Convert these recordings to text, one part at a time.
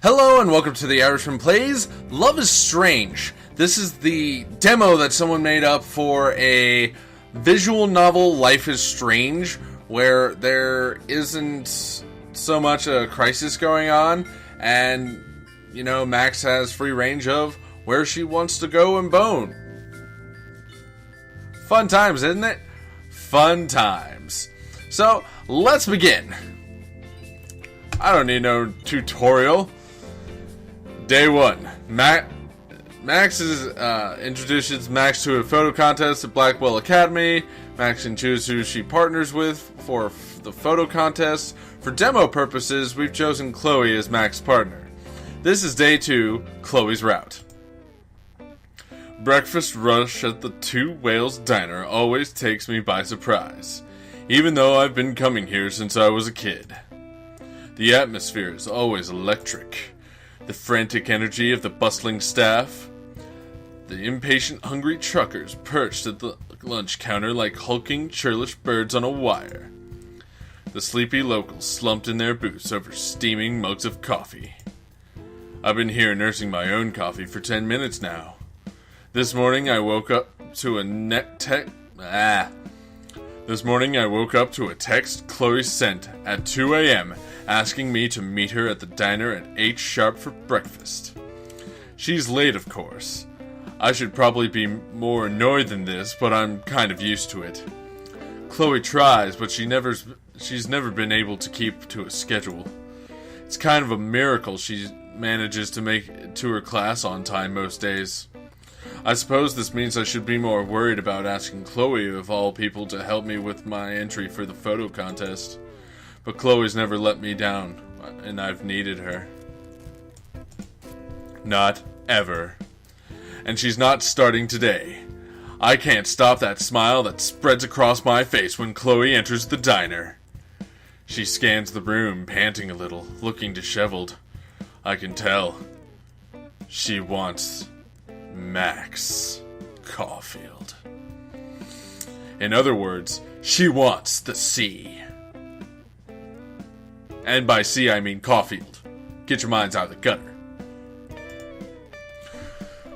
Hello and welcome to the Irishman Plays Love is Strange. This is the demo that someone made up for a visual novel, Life is Strange, where there isn't so much a crisis going on, and, you know, Max has free range of where she wants to go and bone. Fun times, isn't it? Fun times. So, let's begin. I don't need no tutorial. Day 1. Max introduces Max to a photo contest at Blackwell Academy. Max can choose who she partners with for the photo contest. For demo purposes, we've chosen Chloe as Max's partner. This is Day 2, Chloe's route. Breakfast rush at the Two Whales Diner always takes me by surprise, even though I've been coming here since I was a kid. The atmosphere is always electric. The frantic energy of the bustling staff, the impatient, hungry truckers perched at the lunch counter like hulking, churlish birds on a wire, the sleepy locals slumped in their booths over steaming mugs of coffee. I've been here nursing my own coffee for 10 minutes now. This morning I woke up to a text Chloe sent at 2 a.m. asking me to meet her at the diner at 8 sharp for breakfast. She's late, of course. I should probably be more annoyed than this, but I'm kind of used to it. Chloe tries, but she's never been able to keep to a schedule. It's kind of a miracle she manages to make it to her class on time most days. I suppose this means I should be more worried about asking Chloe, of all people, to help me with my entry for the photo contest. But Chloe's never let me down, and I've needed her. Not ever. And she's not starting today. I can't stop that smile that spreads across my face when Chloe enters the diner. She scans the room, panting a little, looking disheveled. I can tell. She wants Max Caulfield. In other words, she wants the sea. And by sea, I mean Caulfield. Get your minds out of the gutter.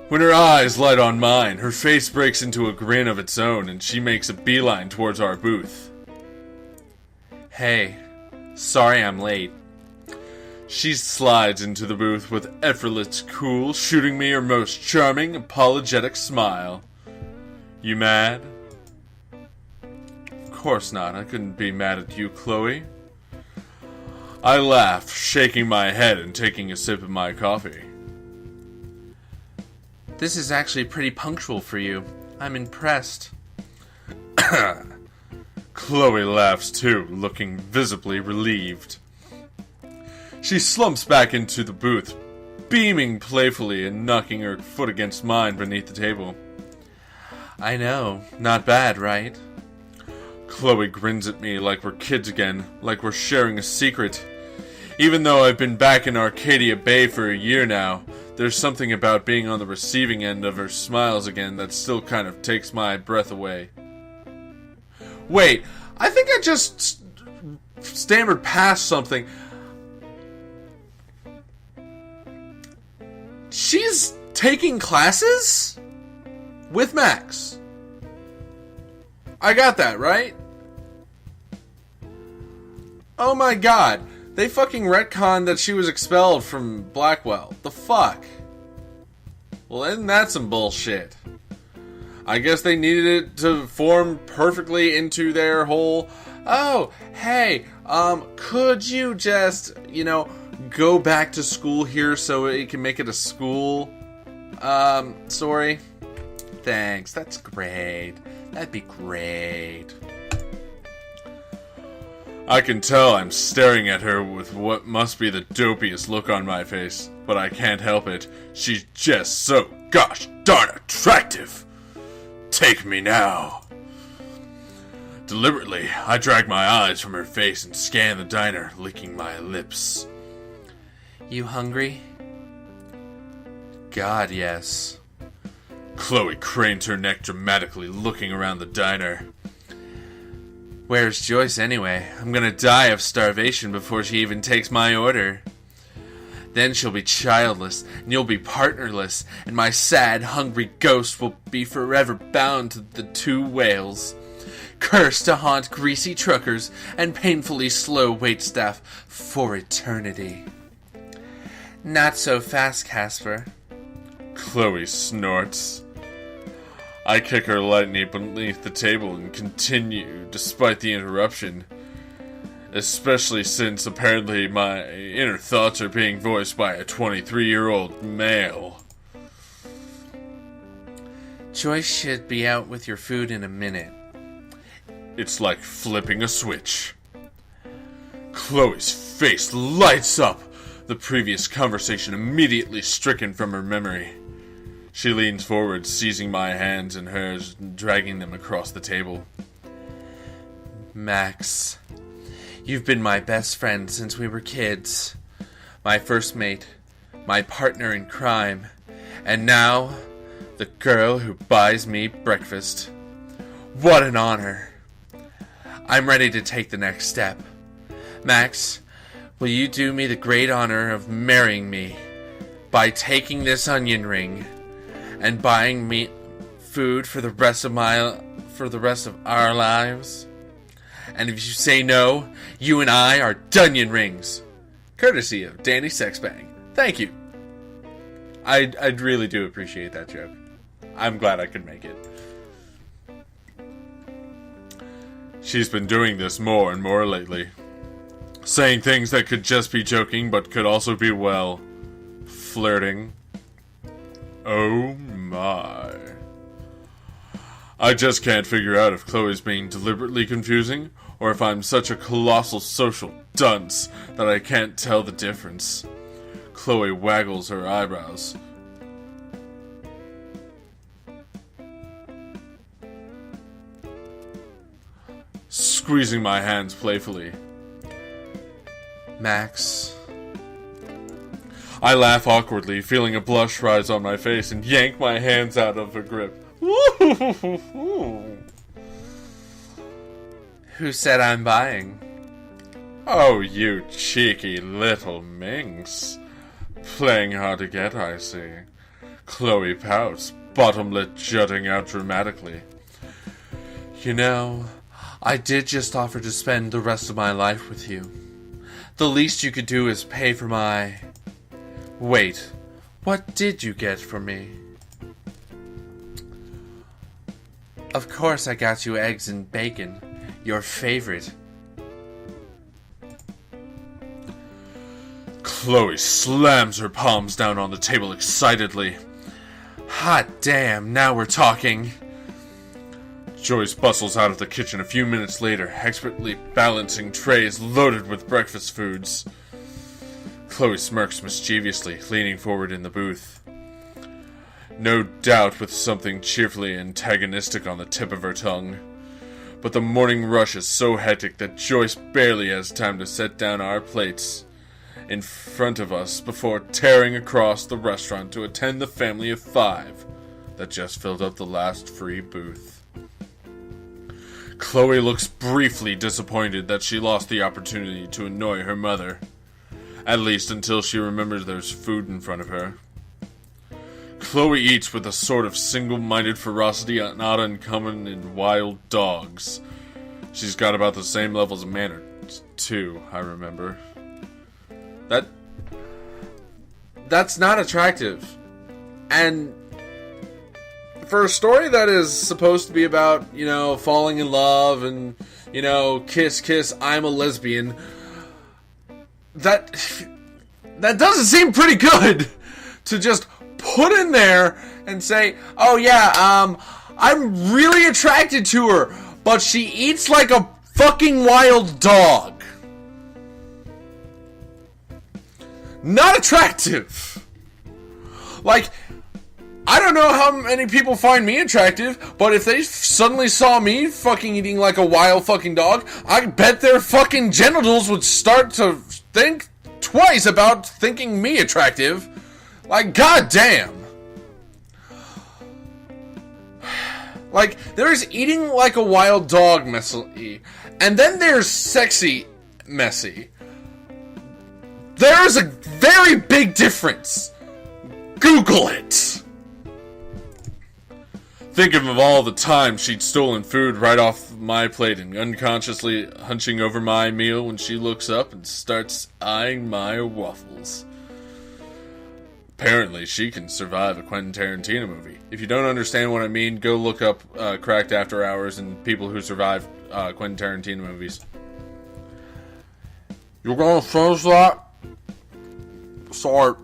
When her eyes light on mine, her face breaks into a grin of its own, and she makes a beeline towards our booth. Hey, sorry I'm late. She slides into the booth with effortless cool, shooting me her most charming, apologetic smile. You mad? Of course not. I couldn't be mad at you, Chloe. I laugh, shaking my head and taking a sip of my coffee. This is actually pretty punctual for you. I'm impressed. Chloe laughs too, looking visibly relieved. She slumps back into the booth, beaming playfully and knocking her foot against mine beneath the table. I know, not bad, right? Chloe grins at me like we're kids again, like we're sharing a secret. Even though I've been back in Arcadia Bay for a year now, there's something about being on the receiving end of her smiles again that still kind of takes my breath away. Wait, I think I just stammered past something. She's taking classes? With Max. I got that, right? Oh my god. They fucking retconned that she was expelled from Blackwell. The fuck? Well, isn't that some bullshit? I guess they needed it to form perfectly into their whole, oh, hey, could you just, go back to school here so it can make it a school, story? Thanks, that's great. That'd be great. I can tell I'm staring at her with what must be the dopiest look on my face, but I can't help it. She's just so gosh darn attractive. Take me now. Deliberately, I drag my eyes from her face and scan the diner, licking my lips. You hungry? God, yes. Chloe cranes her neck dramatically, looking around the diner. Where's Joyce anyway? I'm gonna die of starvation before she even takes my order. Then she'll be childless, and you'll be partnerless, and my sad, hungry ghost will be forever bound to the 2 whales. Cursed to haunt greasy truckers and painfully slow waitstaff for eternity. Not so fast, Casper. Chloe snorts. I kick her lightly beneath the table and continue, despite the interruption. Especially since apparently my inner thoughts are being voiced by a 23-year-old male. Joyce should be out with your food in a minute. It's like flipping a switch. Chloe's face lights up, the previous conversation immediately stricken from her memory. She leans forward, seizing my hands in hers, and dragging them across the table. Max, you've been my best friend since we were kids. My first mate, my partner in crime, and now, the girl who buys me breakfast. What an honor. I'm ready to take the next step. Max, will you do me the great honor of marrying me by taking this onion ring and buying me food for the rest of our lives? And if you say no, you and I are Dunyan Rings. Courtesy of Danny Sexbang. Thank you. I really do appreciate that joke. I'm glad I could make it. She's been doing this more and more lately. Saying things that could just be joking, but could also be, well, flirting. Oh my. I just can't figure out if Chloe's being deliberately confusing, or if I'm such a colossal social dunce that I can't tell the difference. Chloe waggles her eyebrows. Squeezing my hands playfully. Max. I laugh awkwardly, feeling a blush rise on my face, and yank my hands out of her grip. Who said I'm buying? Oh, you cheeky little minx. Playing hard to get, I see. Chloe pouts, bottom lip jutting out dramatically. You know, I did just offer to spend the rest of my life with you. The least you could do is pay for my... Wait, what did you get for me? Of course I got you eggs and bacon, your favorite. Chloe slams her palms down on the table excitedly. Hot damn, now we're talking. Joyce bustles out of the kitchen a few minutes later, expertly balancing trays loaded with breakfast foods. Chloe smirks mischievously, leaning forward in the booth. No doubt with something cheerfully antagonistic on the tip of her tongue. But the morning rush is so hectic that Joyce barely has time to set down our plates in front of us before tearing across the restaurant to attend the family of 5 that just filled up the last free booth. Chloe looks briefly disappointed that she lost the opportunity to annoy her mother, at least until she remembers there's food in front of her. Chloe eats with a sort of single-minded ferocity not uncommon in wild dogs. She's got about the same levels of manners, too, I remember. That's not attractive. And for a story that is supposed to be about, falling in love and, kiss, kiss, I'm a lesbian, that doesn't seem pretty good to just put in there and say, oh yeah, I'm really attracted to her, but she eats like a fucking wild dog. Not attractive. Like, I don't know how many people find me attractive, but if they suddenly saw me fucking eating like a wild fucking dog, I bet their fucking genitals would start to think twice about thinking me attractive. Like, goddamn. Like, there's eating like a wild dog messy, and then there's sexy messy. There's a very big difference. Google it. Thinking of all the time she'd stolen food right off my plate and unconsciously hunching over my meal when she looks up and starts eyeing my waffles. Apparently, she can survive a Quentin Tarantino movie. If you don't understand what I mean, go look up Cracked After Hours and people who survive Quentin Tarantino movies. You're gonna finish that? Sorry.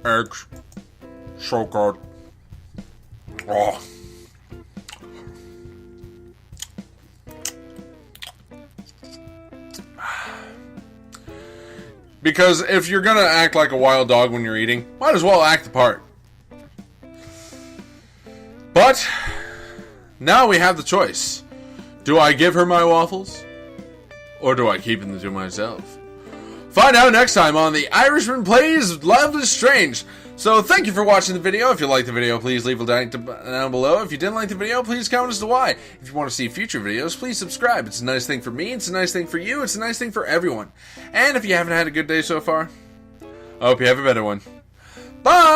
Eggs. So good. Oh. Because if you're gonna act like a wild dog when you're eating, might as well act the part. But now we have the choice. Do I give her my waffles? Or do I keep them to myself? Find out next time on The Irishman Plays Love is Strange. So thank you for watching the video. If you liked the video, please leave a like down below. If you didn't like the video, please comment as to why. If you want to see future videos, please subscribe. It's a nice thing for me. It's a nice thing for you. It's a nice thing for everyone. And if you haven't had a good day so far, I hope you have a better one. Bye!